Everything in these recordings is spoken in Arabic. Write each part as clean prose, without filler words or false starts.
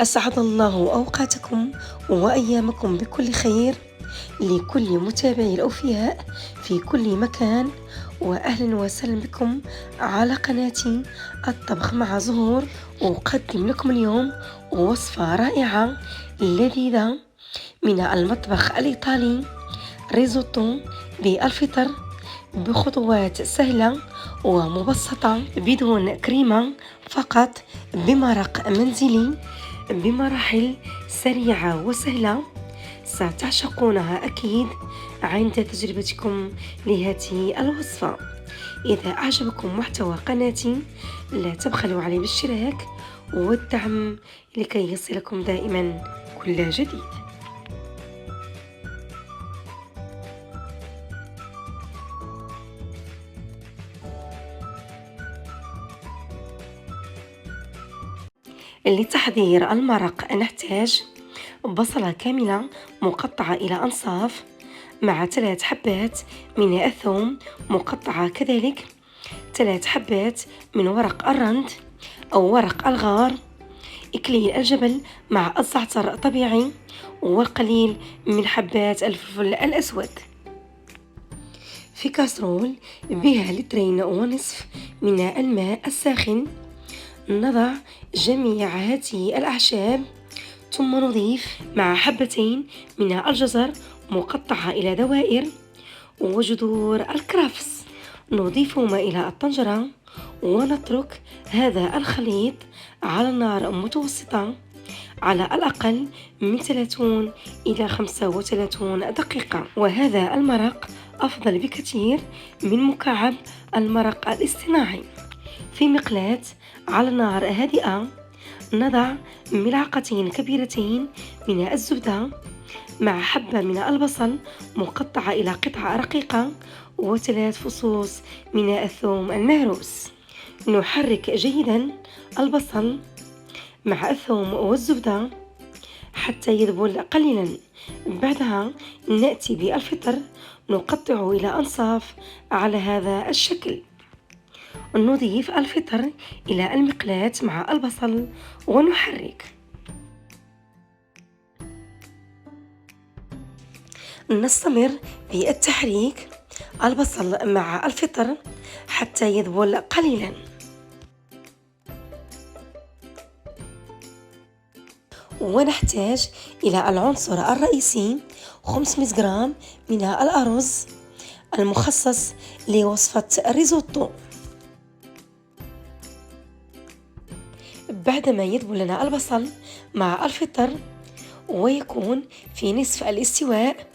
أسعد الله أوقاتكم وأيامكم بكل خير لكل متابعي الأوفياء في كل مكان، وأهلا وسهلا بكم على قناتي الطبخ مع زهور. أقدم لكم اليوم وصفة رائعة لذيذة من المطبخ الإيطالي، ريزوتو بالفطر بخطوات سهلة ومبسطة بدون كريمة، فقط بمرق منزلي بمراحل سريعة وسهلة. ستعشقونها أكيد عند تجربتكم لهذه الوصفة. إذا أعجبكم محتوى قناتي لا تبخلوا علي بالاشتراك والدعم لكي يصلكم دائما كل جديد. لتحضير المرق نحتاج بصلة كاملة مقطعة إلى أنصاف، مع 3 حبات من الثوم مقطعة كذلك، 3 حبات من ورق الرند أو ورق الغار، إكليل الجبل مع الزعتر الطبيعي، والقليل من حبات الفلفل الأسود. في كاسرول بها 2.5 لتر من الماء الساخن، نضع جميع هذه الأعشاب، ثم نضيف مع 2 من الجزر مقطعة إلى دوائر وجذور الكرفس، نضيفهما إلى الطنجرة ونترك هذا الخليط على نار متوسطة على الأقل من 30 إلى 35 دقيقة. وهذا المرق أفضل بكثير من مكعب المرق الاصطناعي. في مقلاة على نار هادئة نضع 2 ملعقة كبيرتين من الزبدة مع حبة من البصل مقطعة إلى قطع رقيقة و3 فصوص من الثوم المهروس. نحرك جيدا البصل مع الثوم والزبدة حتى يذبل قليلا. بعدها نأتي بالفطر نقطعه إلى أنصاف على هذا الشكل. نضيف الفطر إلى المقلاة مع البصل ونحرك. نستمر في التحريك البصل مع الفطر حتى يذبل قليلا. ونحتاج إلى العنصر الرئيسي 500 جرام من الأرز المخصص لوصفة الريزوتو. بعدما يذبل لنا البصل مع الفطر ويكون في نصف الاستواء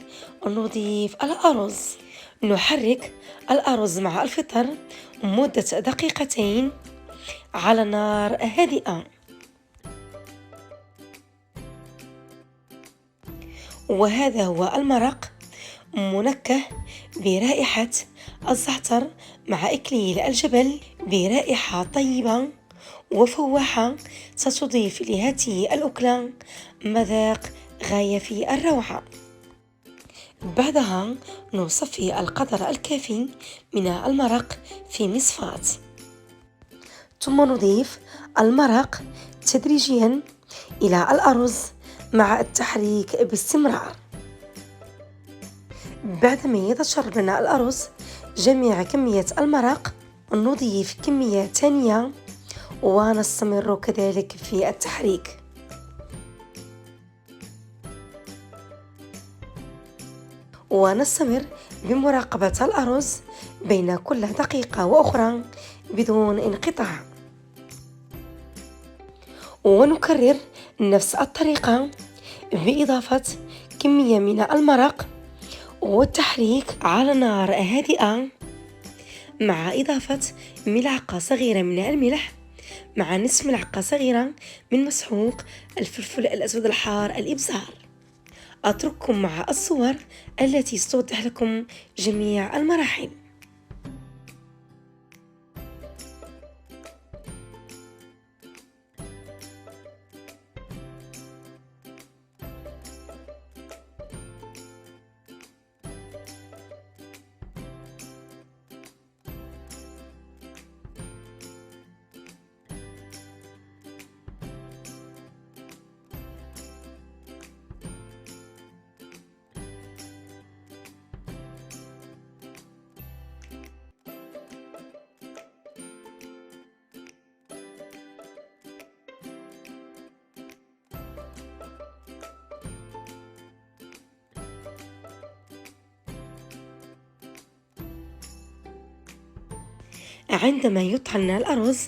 نضيف الأرز. نحرك الأرز مع الفطر مدة 2 دقيقة على نار هادئة. وهذا هو المرق منكه برائحة الزعتر مع إكليل الجبل برائحة طيبة وفواحة، ستضيف لهذه الأكلة مذاق غاية في الروعة. بعدها نصفي القدر الكافي من المرق في مصفاة، ثم نضيف المرق تدريجيا إلى الأرز مع التحريك باستمرار. بعدما يتشرب لنا الأرز جميع كمية المرق نضيف كمية ثانية ونستمر كذلك في التحريك. ونستمر بمراقبة الأرز بين كل دقيقة وأخرى بدون انقطاع. ونكرر نفس الطريقة بإضافة كمية من المرق والتحريك على نار هادئة مع إضافة ملعقة صغيرة من الملح مع نصف ملعقة صغيرة من مسحوق الفلفل الأسود الحار الإبزار. أترككم مع الصور التي ستوضح لكم جميع المراحل. عندما يطحن الأرز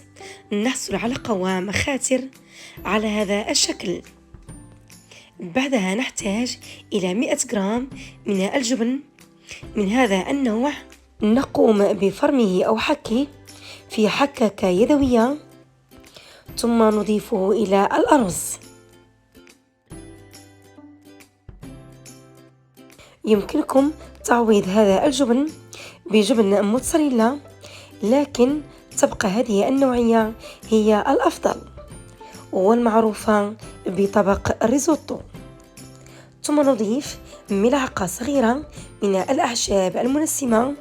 نحصل على قوام خاتر على هذا الشكل. بعدها نحتاج إلى 100 جرام من الجبن من هذا النوع. نقوم بفرمه أو حكه في حكة يدوية، ثم نضيفه إلى الأرز. يمكنكم تعويض هذا الجبن بجبن موتزاريلا، لكن تبقى هذه النوعية هي الأفضل والمعروفة بطبق الريزوتو. ثم نضيف ملعقة صغيرة من الأعشاب المنسمة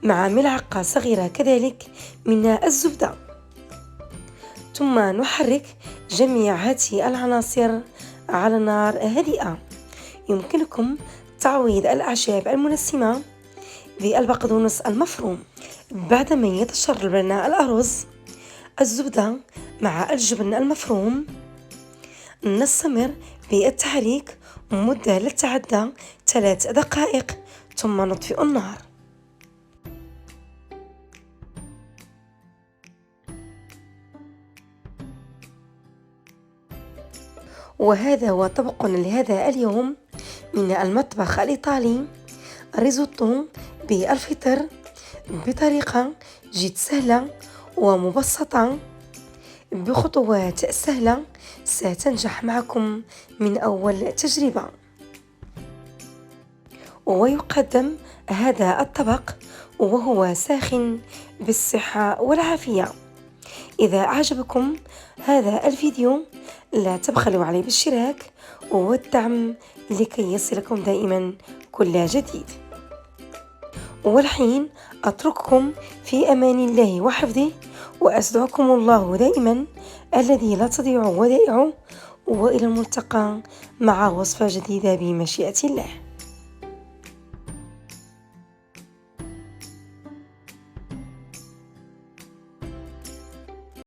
مع ملعقة صغيرة كذلك من الزبدة، ثم نحرك جميع هذه العناصر على نار هادئة. يمكنكم تعويض الأعشاب المنسمة بالبقدونس المفروم. بعدما يتشرب لنا الأرز الزبدة مع الجبن المفروم، نستمر بالتحريك مدة لا تتعدى 3 دقائق، ثم نطفئ النار. وهذا هو طبق لهذا اليوم من المطبخ الإيطالي، ريزوتو بالفطر، بطريقة جد سهلة ومبسطة، بخطوات سهلة ستنجح معكم من أول تجربة. ويقدم هذا الطبق وهو ساخن بالصحة والعافية. إذا أعجبكم هذا الفيديو لا تبخلوا عليه بالاشتراك والدعم لكي يصلكم دائما كل جديد. والحين أترككم في أمان الله وحفظه، وأستودعكم الله دائما الذي لا تضيع ودائعه، وإلى الملتقى مع وصفة جديدة بمشيئة الله.